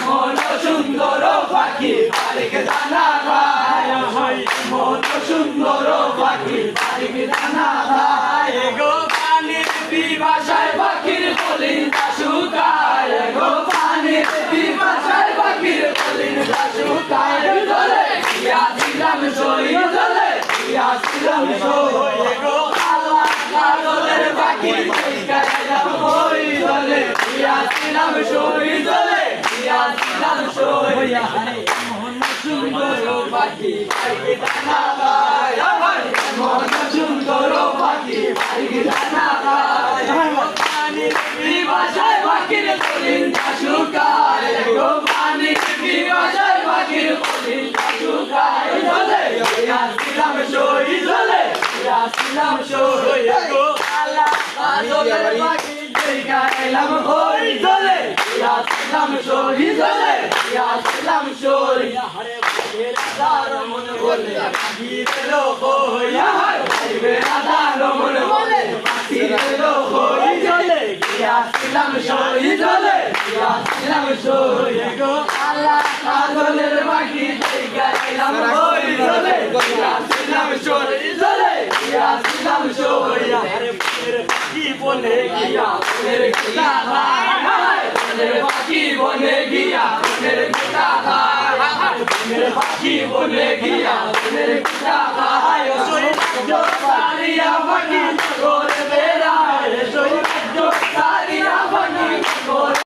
মন সুন্দর পাখি বাড়ির দানা খায় মন সুন্দর পাখি বাড়ির দানা খায় গো পানির পিপাসায় পাখির কলিজা শুকায় গো পানির পিপাসায় পাখির কলিজা শুকায় জলে গিয়াছিলাম সই জলে গিয়াছিলাম সই গো আল্লাহ কাজলের পাখি গেলাম ওই জলে গিয়াছিলাম সই জলে গিয়াছিলাম সই মন সুন্দর পাখি বাড়ির দানা খায় মন সুন্দর পাখি বাড়ির দানা খায় পানির পিপাসায় পাখির কলিজা শুকায় গো পানির পিপাসায় পাখির কলিজা শুকায় জলে গিয়াছিলাম সই জলে গিয়াছিলাম সই গো আল্লাহ কাজলের পাখি গেলাম ওই জলে গিয়াছিলাম সই জলে গিয়াছিলাম সই হরে বেরাদার মন বলে পাখি রেলো হইয়া বেরাদার মন বলে পাখি রেলো হই জলে গিয়াছিলাম সই জলে গিয়াছিলাম সই গো আল্লাহ কাজলের পাখি গেলাম ওই জলে গিয়াছিলাম সই জলে গিয়াছিলাম সই হরে পাখি বনে গিয়া বনের গোটা খায় বনের পাখি বনে গিয়া বনের গোটা খায় বনের পাখি বনে গিয়া বনের গোটা খায় সই সারিয়া পাখি